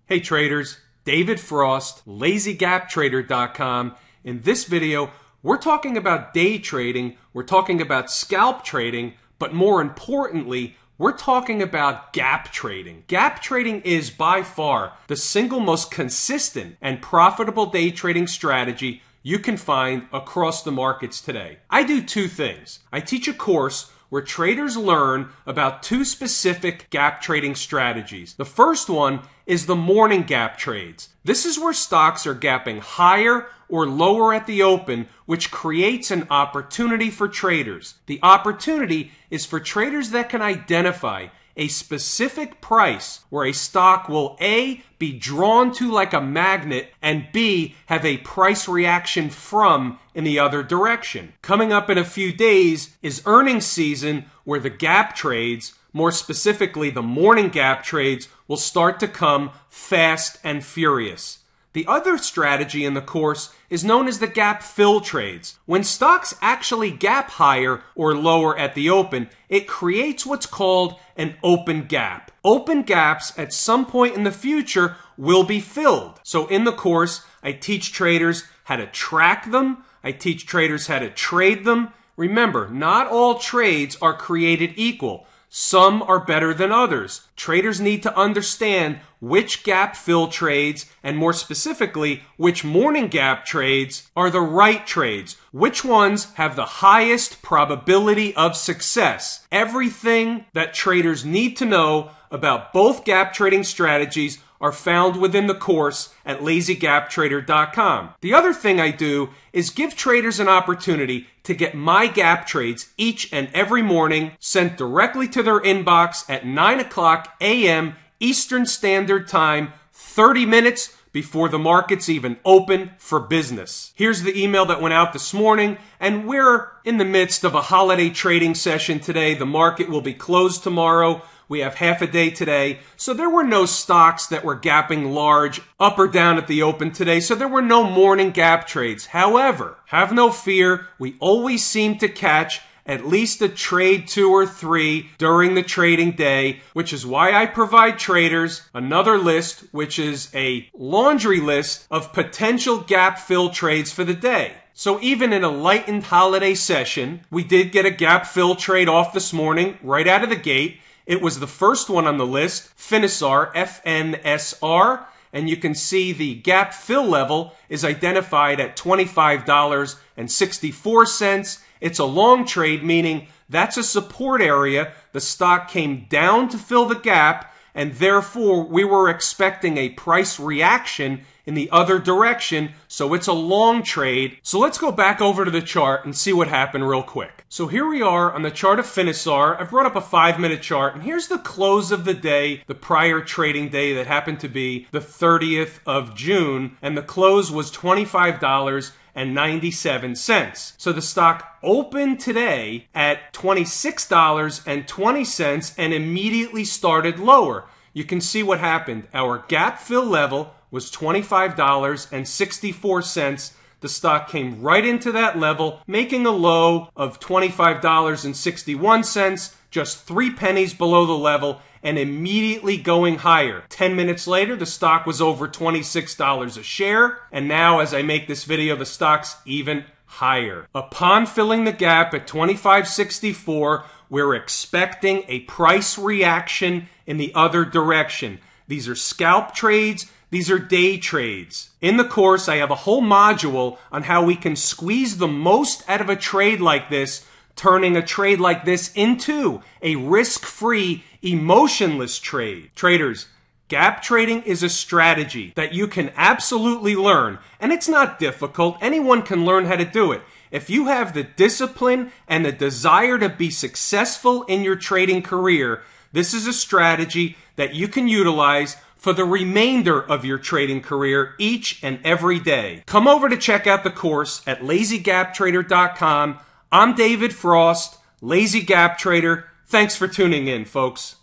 Hey traders, David Frost, LazyGapTrader.com. In this video, we're talking about day trading, we're talking about scalp trading, but more importantly, we're talking about gap trading. Gap trading is by far the single most consistent and profitable day trading strategy you can find across the markets today. I do two things. I teach a course where traders learn about two specific gap trading strategies. The first one is the morning gap trades. This is where stocks are gapping higher or lower at the open, which creates an opportunity for traders. The opportunity is for traders that can identify a specific price where a stock will A, be drawn to like a magnet, and B, have a price reaction from in the other direction. Coming up in a few days is earnings season, where the gap trades, more specifically the morning gap trades, will start to come fast and furious. The other strategy in the course is known as the gap fill trades. When stocks actually gap higher or lower at the open, it creates what's called an open gap. Open gaps at some point in the future will be filled. So in the course, I teach traders how to track them. I teach traders how to trade them. Remember, not all trades are created equal. Some are better than others. Traders need to understand which gap fill trades, and more specifically, which morning gap trades are the right trades. Which ones have the highest probability of success. Everything that traders need to know about both gap trading strategies are found within the course at LazyGapTrader.com. The other thing I do is give traders an opportunity to get my gap trades each and every morning sent directly to their inbox at 9 o'clock a.m. Eastern Standard Time, 30 minutes before the markets even open for business. Here's the email that went out this morning, and we're in the midst of a holiday trading session today. The market will be closed tomorrow. We have half a day today, so there were no stocks that were gapping large up or down at the open today, so there were no morning gap trades. However, have no fear, we always seem to catch at least a trade 2 or 3 during the trading day, which is why I provide traders another list, which is a laundry list of potential gap fill trades for the day. So even in a lightened holiday session, we did get a gap fill trade off this morning right out of the gate. It was the first one on the list, Finisar, FNSR, and you can see the gap fill level is identified at $25.64. It's a long trade, meaning that's a support area. The stock came down to fill the gap, and therefore we were expecting a price reaction in the other direction, so it's a long trade. So let's go back over to the chart and see what happened real quick. So here we are on the chart of Finisar. I've brought up a 5-minute chart, and here's the close of the day, the prior trading day that happened to be the 30th of June, and the close was $25.97. So the stock opened today at $26.20 and immediately started lower. You can see what happened. Our gap fill level was $25.64. The stock came right into that level, making a low of $25.61, just 3 pennies below the level, and immediately going higher. 10 minutes later, the stock was over $26 a share, and now as I make this video, the stock's even higher. Upon filling the gap at $25.64, we're expecting a price reaction in the other direction. These are scalp trades. These are day trades. In the course, I have a whole module on how we can squeeze the most out of a trade like this, turning a trade like this into a risk-free, emotionless trade. Traders, gap trading is a strategy that you can absolutely learn, and it's not difficult. Anyone can learn how to do it. If you have the discipline and the desire to be successful in your trading career, this is a strategy that you can utilize for the remainder of your trading career each and every day. Come over to check out the course at LazyGapTrader.com. I'm David Frost, Lazy Gap Trader. Thanks for tuning in, folks.